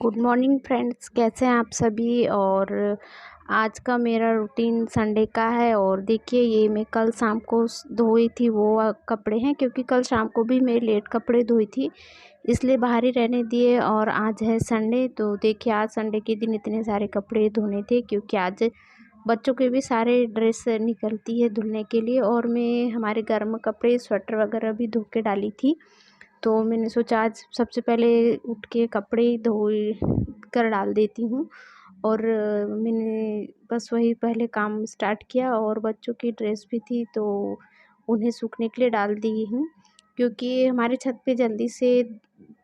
Good morning friends, कैसे हैं आप सभी। और आज का मेरा रूटीन संडे का है। और देखिए, ये मैं कल शाम को धोई थी वो कपड़े हैं, क्योंकि कल शाम को भी मैं लेट कपड़े धोई थी, इसलिए बाहर ही रहने दिए। और आज है संडे, तो देखिए आज संडे के दिन इतने सारे कपड़े धोने थे, क्योंकि आज बच्चों के भी सारे ड्रेस निकलती है धुलने के लिए। और मैं हमारे गर्म कपड़े स्वेटर वगैरह भी धो के डाली थी, तो मैंने सोचा आज सबसे पहले उठ के कपड़े धो कर डाल देती हूँ। और मैंने बस वही पहले काम स्टार्ट किया। और बच्चों की ड्रेस भी थी, तो उन्हें सूखने के लिए डाल दी हूँ, क्योंकि हमारे छत पे जल्दी से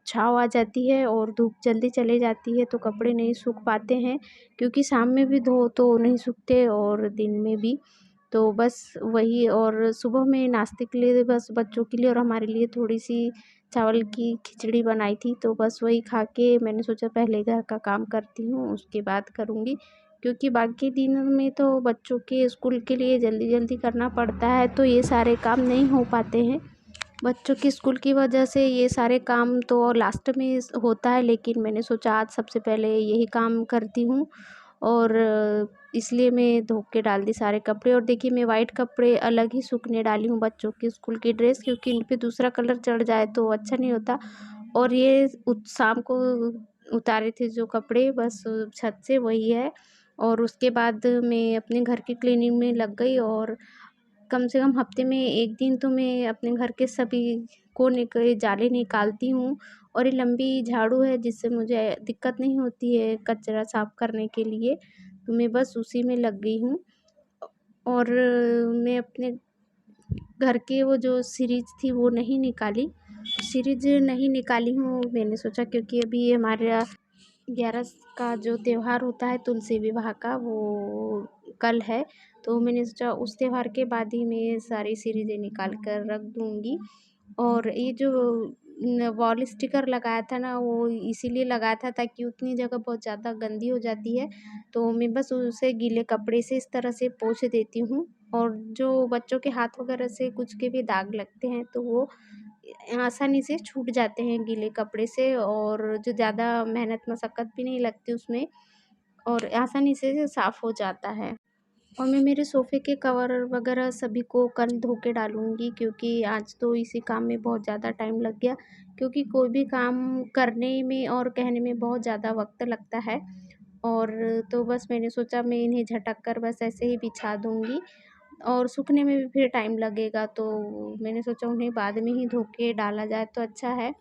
छाँव आ जाती है और धूप जल्दी चले जाती है, तो कपड़े नहीं सूख पाते हैं, क्योंकि शाम में भी धो तो नहीं सूखते और दिन में भी। तो बस वही। और सुबह में नाश्ते के लिए बस बच्चों के लिए और हमारे लिए थोड़ी सी चावल की खिचड़ी बनाई थी, तो बस वही खा के मैंने सोचा पहले घर का काम करती हूँ, उसके बाद करूँगी, क्योंकि बाकी दिनों में तो बच्चों के स्कूल के लिए जल्दी जल्दी करना पड़ता है, तो ये सारे काम नहीं हो पाते हैं। बच्चों की स्कूल की वजह से ये सारे काम तो लास्ट में होता है, लेकिन मैंने सोचा आज सबसे पहले यही काम करती हूँ। और इसलिए मैं धो के डाल दी सारे कपड़े। और देखिए, मैं वाइट कपड़े अलग ही सूखने डाली हूँ, बच्चों की स्कूल की ड्रेस, क्योंकि इन पे दूसरा कलर चढ़ जाए तो अच्छा नहीं होता। और ये शाम को उतारे थे जो कपड़े बस छत से, वही है। और उसके बाद मैं अपने घर की क्लीनिंग में लग गई। और कम से कम हफ्ते में एक दिन तो मैं अपने घर के सभी कोने के जाले निकालती हूँ। और ये लंबी झाड़ू है, जिससे मुझे दिक्कत नहीं होती है कचरा साफ करने के लिए, तो मैं बस उसी में लग गई हूँ। और मैं अपने घर के वो जो सीरीज थी वो नहीं निकाली, सीरीज नहीं निकाली हूँ, मैंने सोचा क्योंकि अभी हमारा 11 का जो त्यौहार होता है तुलसी विवाह का, वो कल है, तो मैंने सोचा उस त्यौहार के बाद ही मैं सारी सीरीज़ें निकाल कर रख दूँगी। और ये जो वॉल स्टिकर लगाया था ना, वो इसीलिए लगाया था ताकि उतनी जगह बहुत ज़्यादा गंदी हो जाती है, तो मैं बस उसे गीले कपड़े से इस तरह से पोंछ देती हूँ। और जो बच्चों के हाथ वगैरह से कुछ के भी दाग लगते हैं, तो वो आसानी से छूट जाते हैं गीले कपड़े से, और जो ज़्यादा मेहनत मशक्क़त भी नहीं लगती उसमें, और आसानी से साफ़ हो जाता है। और मैं मेरे सोफ़े के कवर वगैरह सभी को कल धो के डालूँगी, क्योंकि आज तो इसी काम में बहुत ज़्यादा टाइम लग गया, क्योंकि कोई भी काम करने में और कहने में बहुत ज़्यादा वक्त लगता है। और तो बस मैंने सोचा मैं इन्हें झटक कर बस ऐसे ही बिछा दूँगी, और सूखने में भी फिर टाइम लगेगा, तो मैंने सोचा उन्हें बाद में ही धो के डाला जाए तो अच्छा है।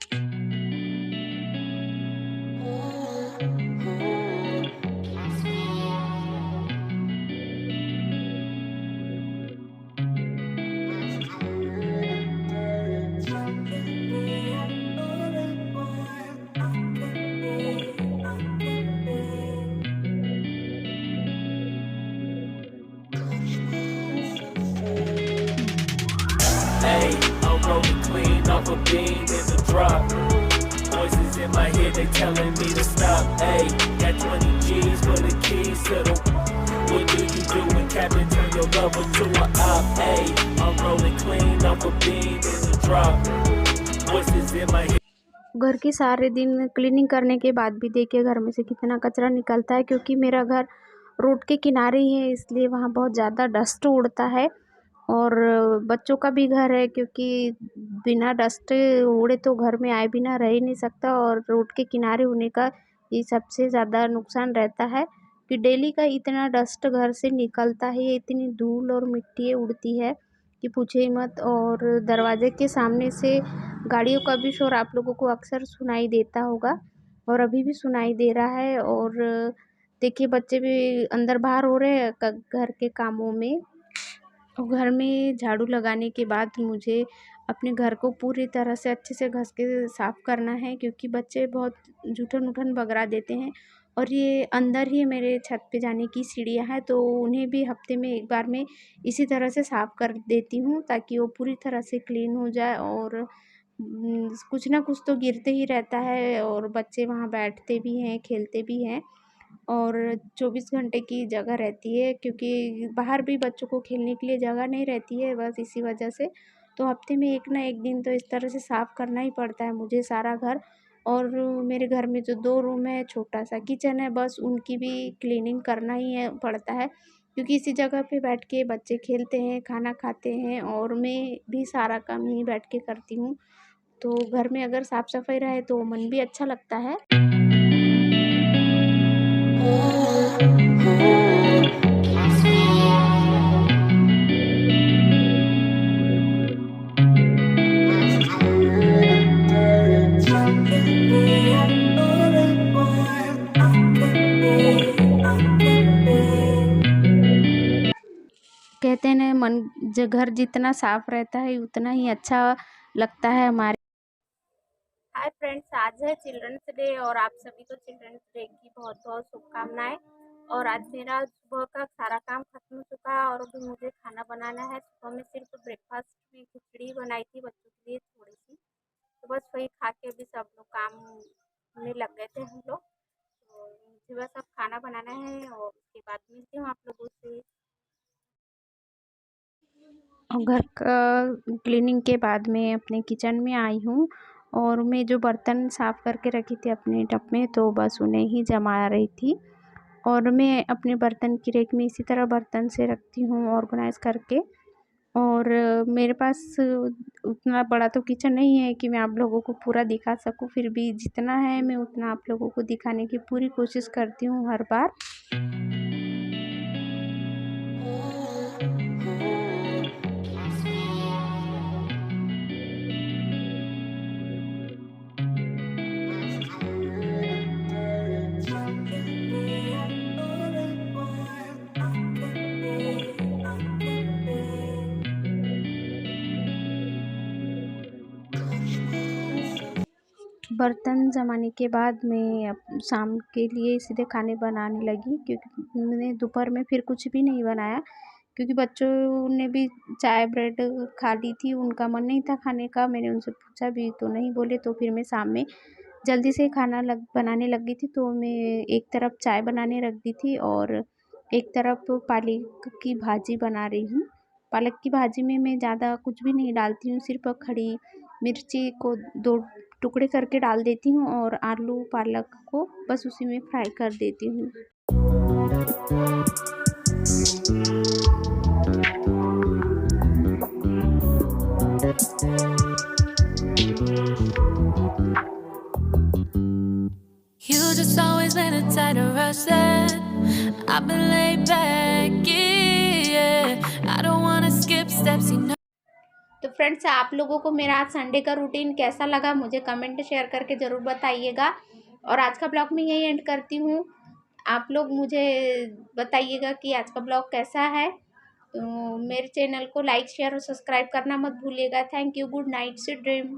Hey, I'm rolling clean off a bean in the drop. Voices in my head, they telling me to stop. Hey, got 20 G's for the keys to the. What do you do when Captain turn your lover to a op? Hey, I'm rolling clean off a bean in the drop. Voices in my head. घर की सारे दिन cleaning करने के बाद भी देखिए घर में से कितना कचरा निकलता है, क्योंकि मेरा घर रोड के किनारे ही है, इसलिए वहाँ बहुत ज़्यादा डस्ट उड़ता है। और बच्चों का भी घर है, क्योंकि बिना डस्ट उड़े तो घर में आए बिना रह ही नहीं सकता। और रोड के किनारे होने का ये सबसे ज़्यादा नुकसान रहता है कि डेली का इतना डस्ट घर से निकलता है, इतनी धूल और मिट्टी उड़ती है कि पूछे ही मत। और दरवाजे के सामने से गाड़ियों का भी शोर आप लोगों को अक्सर सुनाई देता होगा, और अभी भी सुनाई दे रहा है। और देखिए, बच्चे भी अंदर बाहर हो रहे हैं घर के कामों में। और घर में झाड़ू लगाने के बाद मुझे अपने घर को पूरी तरह से अच्छे से घस के साफ़ करना है, क्योंकि बच्चे बहुत जूठन-वूठन बगरा देते हैं। और ये अंदर ही मेरे छत पे जाने की सीढ़ियाँ हैं, तो उन्हें भी हफ्ते में एक बार मैं इसी तरह से साफ़ कर देती हूँ, ताकि वो पूरी तरह से क्लीन हो जाए। और कुछ ना कुछ तो गिरते ही रहता है, और बच्चे वहाँ बैठते भी हैं, खेलते भी हैं, और 24 घंटे की जगह रहती है, क्योंकि बाहर भी बच्चों को खेलने के लिए जगह नहीं रहती है, बस इसी वजह से। तो हफ्ते में एक ना एक दिन तो इस तरह से साफ़ करना ही पड़ता है मुझे सारा घर। और मेरे घर में जो 2 रूम है, छोटा-सा किचन है, बस उनकी भी क्लीनिंग करना ही है पड़ता है, क्योंकि इसी जगह पे बैठ के बच्चे खेलते हैं, खाना खाते हैं और मैं भी सारा काम यहीं बैठ के करती हूँ। तो घर में अगर साफ-सफाई रहे तो मन भी अच्छा लगता है। कहते हैं ना, मन घर जितना साफ रहता है उतना ही अच्छा लगता है हमारे। हाय फ्रेंड्स, आज है चिल्ड्रंस डे और आप सभी को चिल्ड्रंस डे की बहुत बहुत शुभकामनाएं। और आज मेरा सुबह का सारा काम खत्म हो चुका है और अभी मुझे खाना बनाना है। सुबह में सिर्फ ब्रेकफास्ट में खिचड़ी बनाई थी बच्चों के लिए थोड़ी सी, तो बस वही खा के अभी सब लोग काम में लग गए थे हम लोग। तो मुझे बस अब खाना बनाना है और उसके बाद मिलती हूँ आप लोगों से। और घर का क्लीनिंग के बाद मैं अपने किचन में आई हूँ और मैं जो बर्तन साफ़ करके रखी थी अपने टब में, तो बस उन्हें ही जमा रही थी। और मैं अपने बर्तन की रैक में इसी तरह बर्तन से रखती हूँ ऑर्गेनाइज़ करके। और मेरे पास उतना बड़ा तो किचन नहीं है कि मैं आप लोगों को पूरा दिखा सकूँ, फिर भी जितना है मैं उतना आप लोगों को दिखाने की पूरी कोशिश करती हूँ हर बार। बर्तन जमाने के बाद मैं अब शाम के लिए सीधे खाने बनाने लगी, क्योंकि मैंने दोपहर में फिर कुछ भी नहीं बनाया, क्योंकि बच्चों ने भी चाय ब्रेड खा ली थी, उनका मन नहीं था खाने का। मैंने उनसे पूछा भी तो नहीं बोले, तो फिर मैं शाम में जल्दी से खाना बनाने लग गई थी। तो मैं एक तरफ चाय बनाने रख दी थी और एक तरफ पालक की भाजी बना रही हूँ। पालक की भाजी में मैं ज़्यादा कुछ भी नहीं डालती हूँ, सिर्फ खड़ी मिर्ची को 2 टुकड़े करके डाल देती हूँ और आलू पालक को बस उसी में फ्राई कर देती हूँ। You just always been a tighter rush that I've been laid back, yeah. I don't wanna skip steps, you know. तो फ्रेंड्स, आप लोगों को मेरा आज संडे का रूटीन कैसा लगा मुझे कमेंट शेयर करके ज़रूर बताइएगा। और आज का ब्लॉग मैं यही एंड करती हूँ। आप लोग मुझे बताइएगा कि आज का ब्लॉग कैसा है। तो मेरे चैनल को लाइक शेयर और सब्सक्राइब करना मत भूलिएगा। Thank you. Good night, sweet dream.